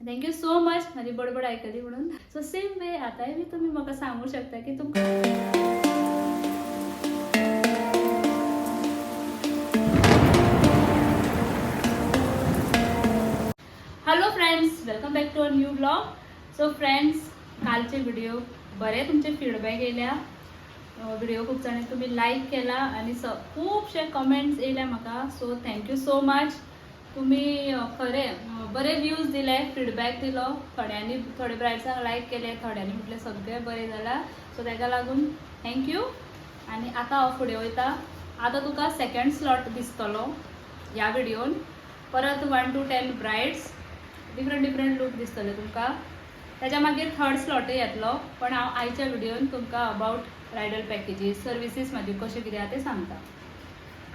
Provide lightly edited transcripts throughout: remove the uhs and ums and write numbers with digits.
Thank you so much माझी बडबड ऐकली म्हणून. सो सेम वे आताय मी तुम्ही म्हाका सांगू शकता की तुमकां hello friends, welcome back to a new blog. So friends, कालचे व्हिडिओ बरे तुमचे फीडबॅक येयल्या. व्हिडिओ खूप जाणांनी तुम्ही लाईक केला आणि खूपशे कमेंट्स येयल्या म्हाका. So thank you so much. तुम्ही खरें बरे व्ह्यूज दिले, फीडबॅक दिलो. थोडे ब्रायड्सांक लाईक केले, थोड्यांनी म्हटलें सगळें बरें जालां. सो ताका लागून थँक्यू. आनी आतां हांव फुडें वयता. आतां तुका सेकंड स्लॉट दिसतलो ह्या व्हिडिओन. परत 1 to 10 ब्रायड्स, डिफरंट लूक दिसतले तुमकां. ताच्या मागीर थर्ड स्लॉटूय येतलो. पण हांव आयच्या व्हिडिओन तुमकां अबाउट ब्रायडल पॅकेजीस, सर्विसीस म्हाजे कशें कितें आहा तें सांगता.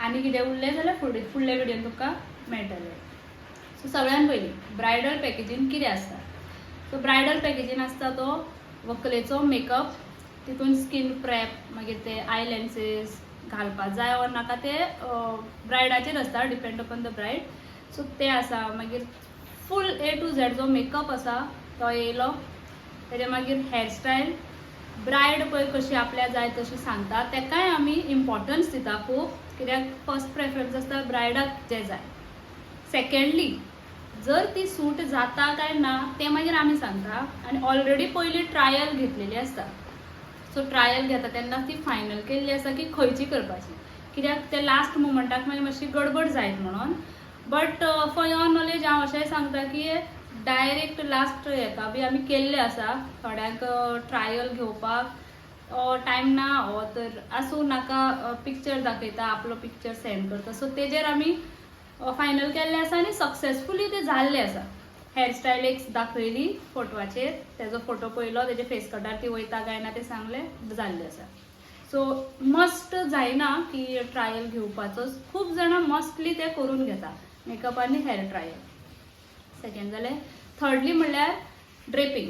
आनी कितें उरलें जाल्यार फुडल्या व्हिडिओन तुमकां मेळटलें. सो सगळ्यान पयलीं ब्रायडल पॅकेजीन कितें आसता. सो ब्रायडल पॅकेजीन आसता तो व्हंकलेचो मेकअप. तितून स्कीन प्रेप, मागीर ते आय लेन्सीस घालपाक जाय वा नाका ते ब्रायडाचेर आसता, depend upon the Bryde. So ते आसा. मागीर फूल A to Z जो मेकअप आसा तो येयलो. तेजे मागीर हेअरस्टायल, ब्रायड पळय कशी आपल्या जाय तशी सांगता, तेकाय आमी इम्पॉर्टन्स दिता खूब. कित्याक फर्स्ट प्रेफरन्स आसता ब्रायडाक जें जाय. सेकंडली जर ती सूट जाता काय ना तें मागीर आमी सांगता. आनी ऑलरेडी पयलीं ट्रायल घेतलेली आसता. सो ट्रायल घेता तेन्ना ती फायनल केल्ली आसा की खंयची करपाची. कित्याक ते लास्ट मोमेंटाक मागीर मातशी गडबड जायत म्हणून. बट फॉर युअर नॉलेज हांव अशेंय सांगता की डायरेक्ट लास्ट हेका बी आमी केल्ले आसा. थोड्यांक ट्रायल घेवपाक टायम ना हो तर आसूं नाका, पिक्चर दाखयता, आपलो पिक्चर सेंड करता. सो तेजेर आमी फायनल केल्लें आसा आनी सक्सेसफुली तें जाल्लें आसा. हेअरस्टायल एक दाखयली फोटवाचेर, तेजो फोटो पयलो, तेजे फेस कटार ती वयता काय ना तें सांगलें, जाल्लें आसा. सो मस्ट जायना की ट्रायल घेवपाचो. खूब जाणां मस्टली ते करून घेता, मेकअप आनी हेअर ट्रायल. सेकंड जालें. थर्डली म्हणल्यार ड्रेपिंग.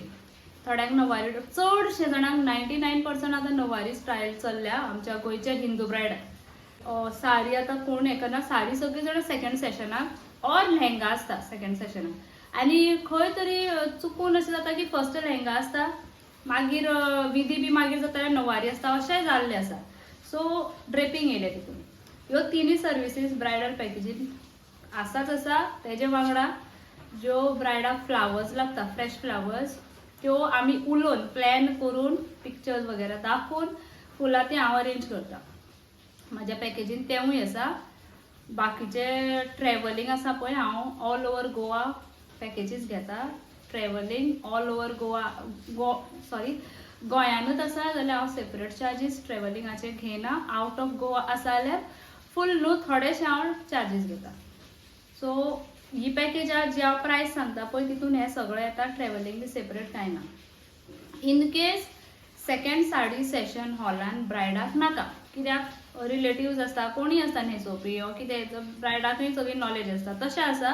थोड्यांक नवारी, चडशे जाणांक 99% आतां नवारीच ट्रायल चल्ल्या आमच्या गोंयच्या हिंदू ब्रायडाक. साडी आतां कोण हें करना, साडी सगळीं जाणां सेकंड सेशनाक ऑर लेहेंगा आसता सेकंड सेशनाक. आनी खंय तरी चुकून अशें जाता की फर्स्ट लेहेंगा आसता, मागीर विधी बी मागीर जाता जाल्यार नवारी आसता, अशेंय जाल्लें आसा. सो ड्रेपिंग येयलें तितून. ह्यो तिनूय सर्विसीस ब्रायडल पॅकेजीन आसाच आसा. तेजे वांगडा ज्यो ब्रायडाक फ्लावर्स लागता, फ्रेश फ्लावर्स, त्यो आमी उलोवन प्लॅन करून पिक्चर्स वगैरे दाखोवन फुलां ती हांव अरेंज करता. म्हाज्या पॅकेजीन तेवूय आसा. बाकीचे ट्रॅव्हलिंग आसा पळय, हांव ऑल ओवर गोवा पॅकेजीस घेता. ट्रॅव्हलिंग ऑल ओवर गोंयानूच आसा जाल्यार हांव सेपरेट चार्जीस ट्रॅव्हलिंगाचे घेयना. आवट ऑफ गोवा आसा जाल्यार फूल न्हू थोडेशे हांव चार्जीस घेता. सो ही पॅकेज जी हांव प्रायस सांगता पळय तितून हें सगळें येता. ट्रॅव्हलिंग बी सेपरेट कांय ना. In case second sari session हॉलान ब्रायडाक नाका, कित्याक रिलेटिव्स आसता, कोणीय आसता न्हेसोवपी वा कितें, ब्रायडाकूय सगळी नॉलेज आसता, तशें आसा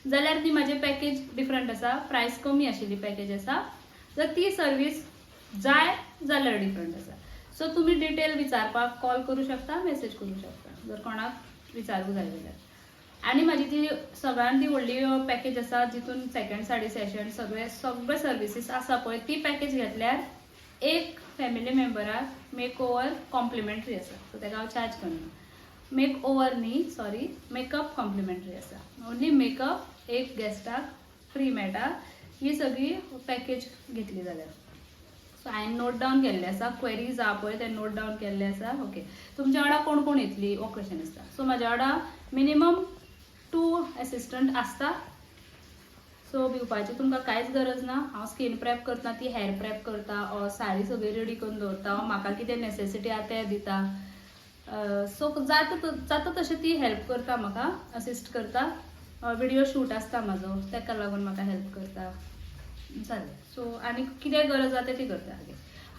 जाल्यार ती म्हाजें पॅकेज डिफरंट आसा. प्रायस कमी आशिल्ली पॅकेज आसा. जर ती सर्वीस जाय जाल्यार डिफरंट आसा. सो तुमी डिटेल विचारपाक कॉल करूं शकता, मेसेज करूं शकता जर कोणाक विचारूंक जाय जाल्यार. आनी म्हाजी ती सगळ्यान ती व्हडली पॅकेज आसा जितून सेकंड साडी सेशन सगळे सर्विसीस आसा पळय, ती पॅकेज घेतल्यार एक फॅमिली मेंबराक मेक ओवर कॉम्प्लिमेंटरी आसा. सो तेका हांव चार्ज करना. मेक ओवर न्ही, सॉरी, मेकअप कॉम्प्लिमेंटरी आसा. ओन्ली मेकअप एक गेस्टाक फ्री मेळटा ही सगळी पॅकेज घेतली जाल्यार. सो हांवें नोट डावन केल्लें आसा. क्वेरीज आहा पळय ते नोट डावन केल्ले आसा. ओके, तुमच्या वांगडा कोण कोण येतली हो क्वेश्चन आसता. सो म्हाज्या वांगडा मिनिमम 2 एसिस्टंट आसता. सो भिवपाची तुमकां कांयच गरज ना. हांव स्कीन प्रेप करता, ती हेअर प्रेप करता, साडी सगळी रेडी करून दवरता, म्हाका कितें नेसेसिटी आहा तें दिता. सो जाता तशें ती हेल्प करता, म्हाका असिस्ट करता. व्हिडिओ शूट आसता म्हाजो, तेका लागून म्हाका हेल्प करता. जालें. सो आनी कितें गरज आहा तें ती करता.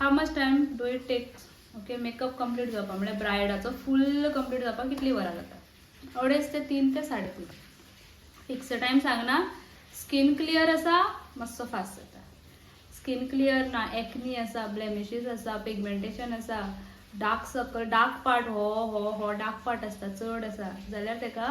How much time do it takes. Okay, makeup complete जावपाक म्हळ्यार ब्रायडाचो फूल कंप्लीट जावपाक कितली वरां जाता. 2.5 ते 3 ते 3.5. फिक्स टायम सांगना. स्कीन क्लियर आसा मातसो फास्ट जाता. स्कीन क्लियर ना, एक्नी आसा, ब्लेमिशीस आसा, पिगमेंटेशन आसा, डार्क सर्कल, डार्क पार्ट हो डार्क पार्ट आसता चड आसा जाल्यार तेका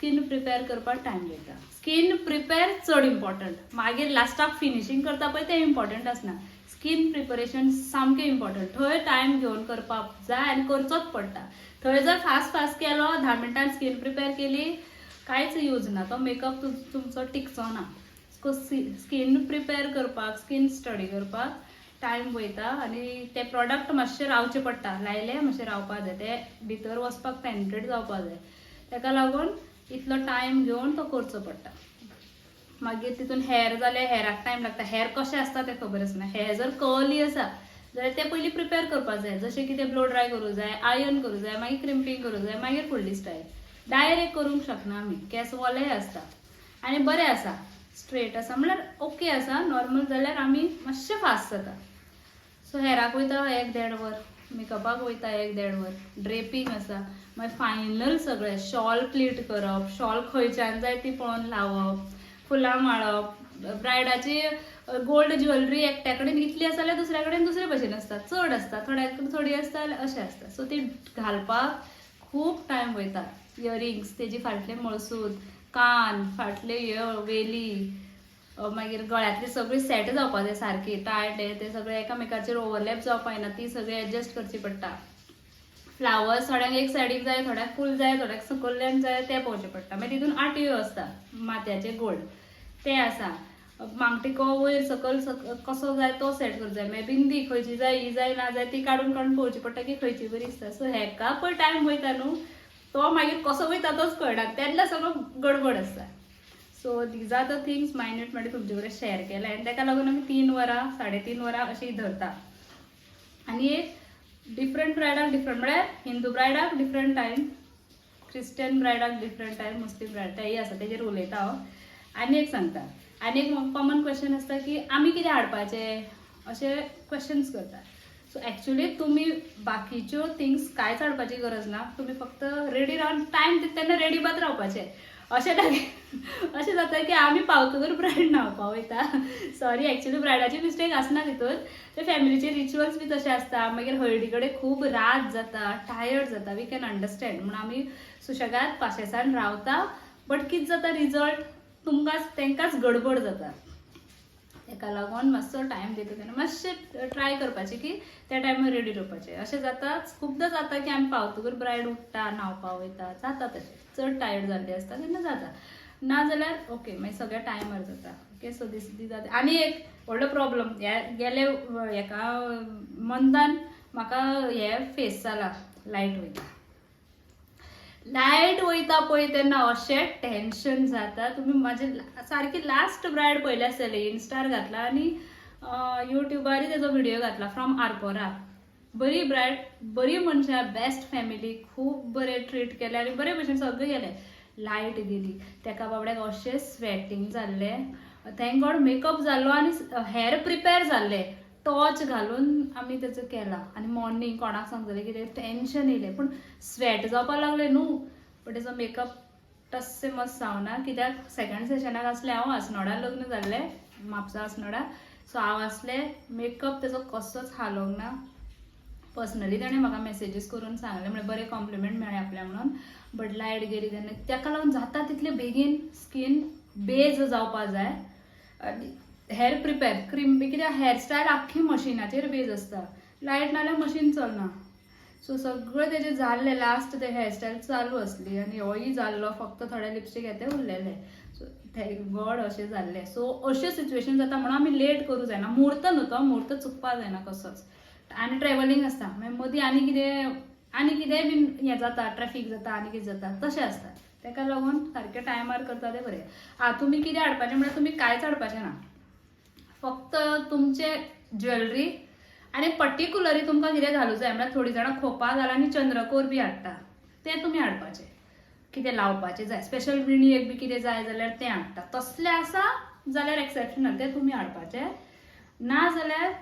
स्कीन प्रिपेअर करपाक टायम वयता. स्कीन प्रिपेअर चड इम्पॉर्टंट, मागीर लास्टाक फिनिशींग करता पळय तें इम्पॉर्टंट आसना. स्कीन प्रिपरेशन सामकें इम्पॉर्टंट. थंय टायम घेवन करपाक जाय आनी करचोच पडटा. थंय जर फास्ट फास्ट केलो 10 मिनटान स्कीन प्रिपेअर केली कांयच यूज ना, तो मेकअप तुमचो टिकचो ना. स्कीन प्रिपेअर करपाक, स्कीन स्टडी करपाक टायम वयता आनी ते प्रॉडक्ट मातशे रावचे पडटा. लायले मातशे रावपाक जाय, ते भितर वचपाक पेनिट्रेट जावपाक जाय. ताका लागून इतलो टायम घेवन तो करचो पडटा. मागीर तितून हेअर जाले, हेअराक टायम लागता. हेअर कशें आसता तें खबर आसना. हेअर जर कर्ली आसा जाल्यार ते पयलीं प्रिपेअर करपाक जाय. जशें की ते ब्लो ड्राय करूंक जाय, आयर्न करूंक जाय, मागीर क्रिम्पिंग करूंक जाय, मागीर फुडली स्टायल. डायरेक्ट करूंक शकना आमी. केंस वले आसता आनी बरें आसा, स्ट्रेट आसा म्हणल्यार ओके आसा. नॉर्मल जाल्यार आमी मातशें फास्ट जाता. सो हेअराक वयता 1-1.5 वर, मेकअपाक वयता 1-1.5 वर, ड्रेपिंग आसा, मागीर फायनल सगळें शॉल प्लीट करप, शॉल खंयच्यान जाय ती पळोवन लावप, फुलां माळप. ब्रायडाची गोल्ड ज्वेलरी एकट्या कडेन इतली आसा जाल्यार दुसऱ्या कडेन दुसरे भशेन आसता, चड आसता, थोड्या कडेन थोडी आसता जाल्यार अशें आसता. सो ती घालपाक खूब टायम वयता. इयरिंग्स, तेजी फाटले मळसूद, कान, फाटले वेली, मागीर गळ्यातली सगळी सेट जावपाक जाय सारकी टायट. ते सगळे एकामेकाचेर ओवरलॅप जावपाक जायना, ती सगळी एडजस्ट करची पडटा. फ्लावर्स थोड्यांक एक सायडीक जाय, थोड्यांक फूल जाय, थोड्यांक सकयल्यान जाय, ते पळोवचें पडटा. मागीर तितून आटयो आसता, माथ्याचे गोल्ड ते आसा. मांगटिको वयर सकयल कसो जाय तो सेट करचो जाय. मागीर बिंदी खंयची जाय, ही जाय ना जाय ती काडून काडून पळोवची पडटा की खंयची बरी दिसता. सो हेका पळय टायम वयता न्हू, तो मागीर कसो वयता तोच कळना, तेन्ना सगळो गडबड आसता. So these are the things minute म्हणजे तुमचे कडेन शेअर केले आनी ताका लागून आमी 3 वरां 3.5 वरां अशी धरता. आनी एक डिफरंट ब्रायडाक डिफरंट, म्हळ्यार हिंदू ब्रायडाक डिफरंट टायम, क्रिस्टियन ब्रायडाक डिफरंट टायम, मुस्लीम ब्रायड तेय आसा, तेजेर उलयता हांव. आनी एक सांगता, आनी एक कॉमन क्वेश्चन आसता की आमी कितें हाडपाचे, अशे क्वेश्चन्स करता. सो एक्चुली तुमी बाकीच्यो थिंग्स कांयच हाडपाची गरज ना. तुमी फक्त रेडी रावन टायम तेन्ना रेडी बात रावपाचें. अशें जाता की आमी पावतकर ब्रायड न्हांवपा वयता. सॉरी, एक्चुली ब्रायडाची मिस्टेक आसना तितून, ते फॅमिलीचे रिच्युअल्स बी तशें आसता. मागीर हळदी कडेन खूब रात जाता, टायर्ड जाता, वी कॅन अंडरस्टँड. म्हणून आमी सुशेगाद पाशेसान रावता. बट कितें जाता, रिजल्ट तेंकांच गडबड जाता. ताका लागून मातसो टायम दिता तेन्ना मातशें ट्राय करपाचें की त्या टायमार रेडी रावपाचें. अशें जाताच, खुबदां जाता की आमी पावतकर ब्रायड उठ्ठा, न्हांवपा वयता, जाता तशें. चड टायर्ड जाल्ली आसता तेन्ना जाता, ना जाल्यार ओके मागीर सगळ्या टायमार जाता. ओके, सो दीस जाता. आनी एक व्हडलो प्रॉब्लम, गेले हेका मंथान म्हाका हे फेस जाला, लायट वयता. लायट वयता पळय तेन्ना अशें टेन्शन जाता. तुमी म्हाजे सारकी लास्ट ब्रायड पळयली आसतली, इन्स्टार घातला आनी युट्यूबार तेजो व्हिडिओ घातला फ्रॉम आरपोरा. बरी ब्रायड, बरी मनशां, बेस्ट फॅमिली, खूब बरें ट्रीट केलें आनी बरे भशेन सगळें गेलें. लायट गेली, तेका बाबड्याक अशें स्वेटींग जाल्लें. थँक गॉड मेकअप जाल्लो आनी हेअर प्रिपेअर जाल्ले, टॉर्च घालून आमी तेचो केला. आनी मॉर्निंग कोणाक सांगतलें कितें टेन्शन येयलें, पूण स्वेट जावपाक लागलें न्हू. बट तेजो मेकअप टस्से मस्त जावना, कित्याक सेकंड सेशनाक आसलें हांव, आसनोडा लग्न जाल्लें, म्हापसा आसनोडा. सो हांव आसलें, मेकअप तेजो कसोच हालोंक ना. पर्सनली ताणें म्हाका मेसेजीस करून सांगलें, म्हणजे बरें कॉम्प्लिमेंट मेळ्ळें आपल्या म्हणून. बट लायट गेली तेन्ना ताका लागून जाता तितले बेगीन स्कीन बेज जावपाक जाय. आनी हेअर प्रिपेअर, क्रीम बी, कित्याक हेअरस्टायल आख्खी मशिनाचेर बेज आसता, लायट नाल्यार मशीन चलना. सो सगळें तेजें जाल्लें, लास्ट ते हेअरस्टायल चालू आसली आनी होय जाल्लो, फक्त थोडे लिपस्टीक येते उरलेले. सो थँक गॉड अशें जाल्लें. सो अशें सिच्युएशन जाता म्हणून आमी लेट करूं जायना. मुहूर्त न्हू तो, मुहूर्त चुकपाक जायना कसोच. आनी ट्रॅव्हलिंग आसता, मागीर मदीं आनी कितेंय बीन हें जाता, ट्रॅफीक जाता, आनी कितें जाता, तशें आसता. ताका लागून सारकें टायमार करता तें बरें. तुमी कितें हाडपाचें म्हळ्यार तुमी कांयच हाडपाचें ना. फक्त तुमचे ज्वेलरी आनी पर्टिक्युलरी तुमकां कितें घालूं जाय म्हळ्यार थोडीं जाणां खोपा घाल आनी चंद्रकोर बी हाडटा, तें तुमी हाडपाचें. कितें लावपाचें जाय, स्पेशल विणयेक बी कितें जाय जाल्यार तें हाडटा. तसलें आसा जाल्यार एक्सेप्शनल, तें तुमी हाडपाचें. ना जाल्यार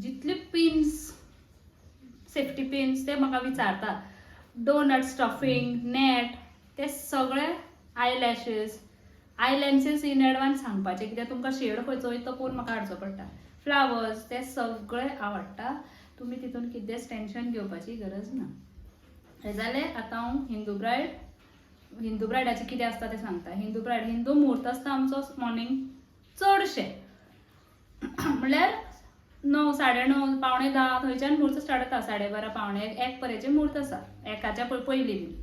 जितले पिन्स, सेफ्टी पिन्स, ते म्हाका विचारता. डोनट, स्टफिंग, नेट, ते सगळे, आयलॅशीस, आयलेन्सीस इन एडवान्स सांगपाचें, कित्याक तुमकां शेड खंयचो वयता तो पळोवन म्हाका हाडचो पडटा. फ्लावर्स, ते सगळे हांव हाडटा. तुमी तितून कितेंच टेन्शन घेवपाची गरज ना. हें जालें. आतां हांव हिंदू ब्रायड हिंदू ब्रायडाचे कितें आसता तें सांगता. हिंदू मुहूर्त आसता आमचो मॉर्निंग चडशे म्हणल्यार 9, 9:30, 9:45 थंयच्यान मुहूर्त स्टार्ट जाता. 12:30, 1 पर्यंतचे मुहूर्त आसा, 1च्या पयलीं बी.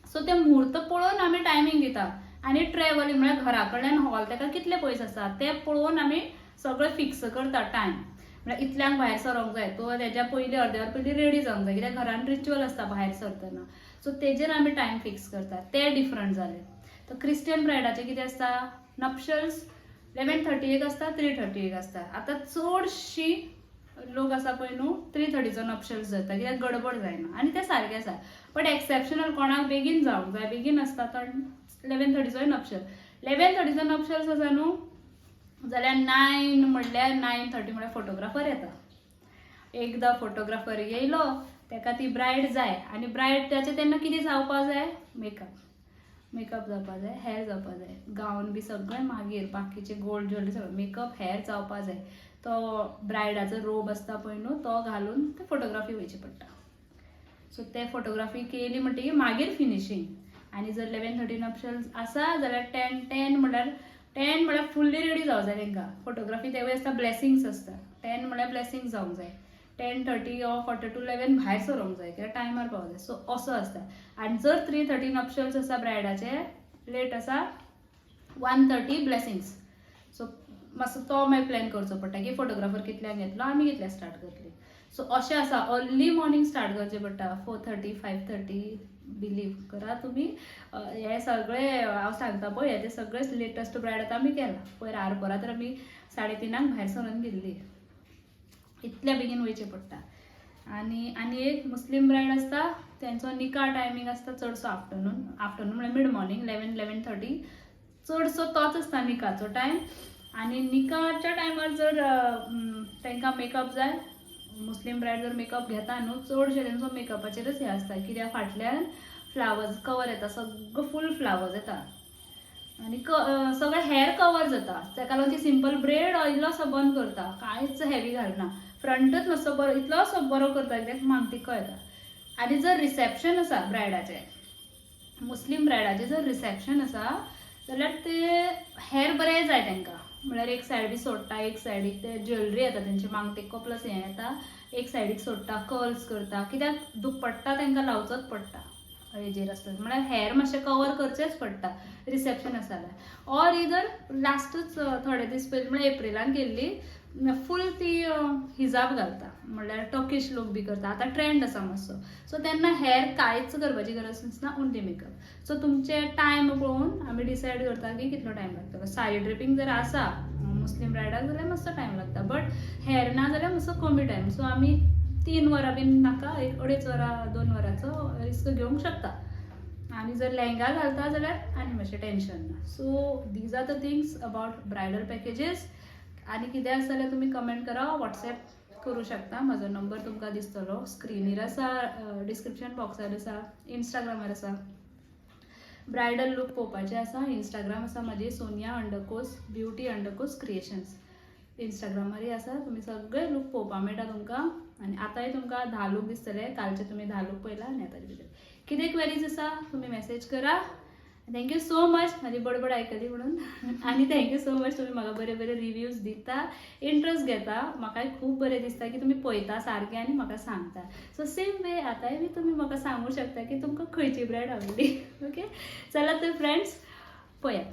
सो ते मुहूर्त पळोवन आमी टायमींग दिता आनी ट्रॅव्हलिंग म्हळ्यार घरा कडल्यान हॉल ताका कितले पयस आसा तें पळोवन आमी सगळें फिक्स करता टायम. म्हळ्यार इतल्यांक भायर सरोंक जाय, तो तेज्या पयलीं अर्दे वर पयलीं रेडी जावंक जाय, कित्याक घरान रिच्युअल आसता भायर सरतना. सो तेजेर आमी टायम फिक्स करता. ते डिफरंट जाले. तर क्रिस्टियन ब्रायडाचे कितें आसता, नप्शल्स 11:30 आसता, 3:30 आसता. आतां चडशी लोक आसा पळय न्हू 3:30 नप्शल्स जाता, कित्याक गडबड जायना आनी तें सारकें आसा. बट एक्सेप्शनल कोणाक बेगीन जावंक जाय, बेगीन आसता तर 11:30 नप्शल. 11:30 नप्शल्स आसा न्हू जाल्यार 9 म्हणल्यार 9:30 म्हणल्यार फोटोग्राफर येता. एकदां फोटोग्राफर येयलो ताका ती ब्रायड जाय आनी ब्रायड ताचें तेन्ना कितें जावपा जाय, मेकअप जावपा जाय, हेअर जावपा जाय, गावन बी सगळें मागीर, बाकीचे गोल्ड ज्वेलरी सगळें, मेकअप हेअर जावपा जाय. तो ब्रायडाचो रोब आसता पळय न्हू तो घालून ते फोटोग्राफी वयची पडटा. सो ते फोटोग्राफी केली म्हणटकीर मागीर फिनिशींग. आनी जर 11:30 नप्शल्स आसा जाल्यार 10 म्हणल्यार फुल्ली रेडी जावं जाय तांकां. फोटोग्राफी तेवूय आसता, ब्लेसिंग्स आसता. 10 म्हणल्यार ब्लेसिंग जावंक जाय. 10:30 or 11 भायर सरोंक जाय कित्याक टायमार पावूंक जाय. सो असो आसता. आनी जर 3:30 नप्शल्स आसा ब्रायडाचे, लेट आसा 1:30 ब्लेसिंग्स. सो मातसो तो मागीर प्लॅन करचो पडटा की फोटोग्राफर कितल्यांक येतलो, आमी कितल्या स्टार्ट करतली. सो अशें आसा, अर्ली मॉर्निंग स्टार्ट करचें पडटा. 4:30, 5:30 बिलीव करा तुमी. हे सगळें हांव सांगता पळय हे सगळें लेटस्ट ब्रायड आतां आमी केला. पयर आरपोरा तर आमी 3:30 भायर सरून गेल्ली. इतल्या बेगीन वयचें पडटा. आनी एक मुस्लीम ब्रायड आसता तेंचो निका टायमींग आसता चडसो आफ्टरनून म्हळ्यार मिड मॉर्निंग 11:30 चडसो तोच आसता निकाचो टायम. आनी निकाच्या टायमार जर तांकां मेकअप जाय, मुस्लीम ब्रायड जर मेकअप घेता न्हू चडशे तेंचो मेकअपाचेरच हे आसता, कित्याक फाटल्यान फ्लावर्स कवर येता, सगळो फूल फ्लावर्स येता आनी सगळें हेअर कवर जाता. ताका लागून ती सिंपल ब्रेड इल्लोसो बंद करता, कांयच हेवी घालना. फ्रंटच मातसो बरो इतलोसो बरो करता कित्याक मागतीको येता. आनी जर रिसेप्शन आसा ब्रायडाचें, मुस्लीम ब्रायडाचें जर रिसेप्शन आसा जाल्यार ते हेअर बरें जाय तांकां. म्हळ्यार एक सायडीक सोडटा, एक सायडीक ते ज्वेलरी येता तेंचे मागतेको प्लस हें येता, एक सायडीक सोडटा, कर्ल्स करता, कित्याक दुपट्टा तांकां लावचोच पडटा हेजेर आसता. म्हळ्यार हेअर मातशें कवर करचेंच पडटा रिसेप्शन आसा जाल्यार. ऑर इधर लास्टच थोडे दीस पयलीं म्हळ्यार एप्रिलान केल्ली फूल ती हिजाब घालता, म्हळ्यार टर्कीश लूक बी करता. आतां ट्रेंड आसा मातसो. सो तेन्ना हेअर कांयच करपाची गरज नासता, ओन्ली मेकअप. सो तुमचे टायम पळोवन आमी डिसायड करता की कितलो टायम लागतलो. साडी ड्रिपींग जर आसा मुस्लीम ब्रायडाक जाल्यार मातसो टायम लागता, बट हेअर ना जाल्यार मातसो कमी टायम. सो आमी 3 वरां बीन नाका, 1.5 वरां 2 वरांचो रिस्क घेवंक शकता. आनी जर लेहंगा घालता जाल्यार आनी मातशें टेन्शन ना. So these are the things about bridal packages. आनी कितें आसा जाल्यार तुमी कमेंट करा, वॉट्सॅप करूं शकता. म्हाजो नंबर तुमकां दिसतलो स्क्रिनीर आसा, डिस्क्रिप्शन बॉक्सार आसा, इंस्टाग्रामार आसा. ब्रायडल लूक पळोवपाचें आसा, इंस्टाग्राम आसा म्हाजी sonia_beauty_creations. इंस्टाग्रामारूय आसा, तुमी सगळे लूक पळोवपाक मेळटा तुमकां. आनी आतांय तुमकां 10 लूक दिसतले, कालचे तुमी 10 लूक पळयला आनी आतांचे भितर कितें क्वेरीज आसा तुमी मेसेज करा. थँक्यू सो मच म्हाजी बडबड आयकली म्हणून. आनी थँक्यू सो मच तुमी म्हाका बरे बरे रिव्यूज दिता, इंट्रस्ट घेता. म्हाकाय खूब बरें दिसता की तुमी पळयता सारकें आनी म्हाका सांगता. सो सेम वे आतांय बी तुमी म्हाका सांगूं शकता की तुमकां खंयची ब्रायड आवडली. ओके, चला तर फ्रेंड्स पळया.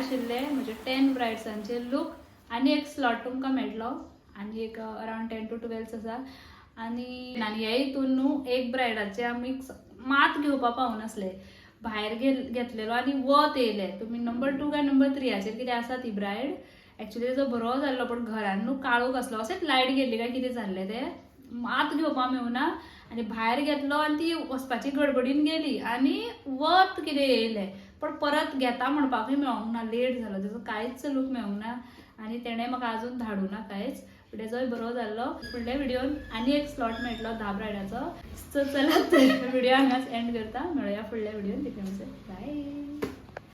आशिल्ले म्हणजे 10 ब्रायड्सांचे लूक आनी एक स्लॉट तुमकां मेळटलो आनी एक अरावंड 10 to 12 आसा आनी हे हितून न्हू एक ब्रायडाचे आमी मात घेवपा पावनासले भायर घेतलेलो आनी वत येयले तुमी नंबर 2 काय नंबर 3 हाचेर कितें आसा ती ब्रायड एक्चुअली तेजो बरो जाल्लो पण घरान न्हू काळोख आसलो अशेंच लायट गेल्ली काय कितें जाल्लें तें मात घेवपाक मेळूना आनी भायर घेतलो आनी ती वचपाची गडबडीन गेली आनी वत कितें येयलें पण परत घेता म्हणपाकूय मेळोंक ना लेट जालो तेजो कांयच लूक मेळोंक ना आनी तेणें म्हाका आजून धाडूं ना कांयच तेजोय बरो जाल्लो फुडल्या व्हिडिओन आनी एक स्लॉट मेळटलो 10 ब्रायडाचो सो चला व्हिडिओ हांगाच एंड करता मेळुया फुडल्या व्हिडिओन बाय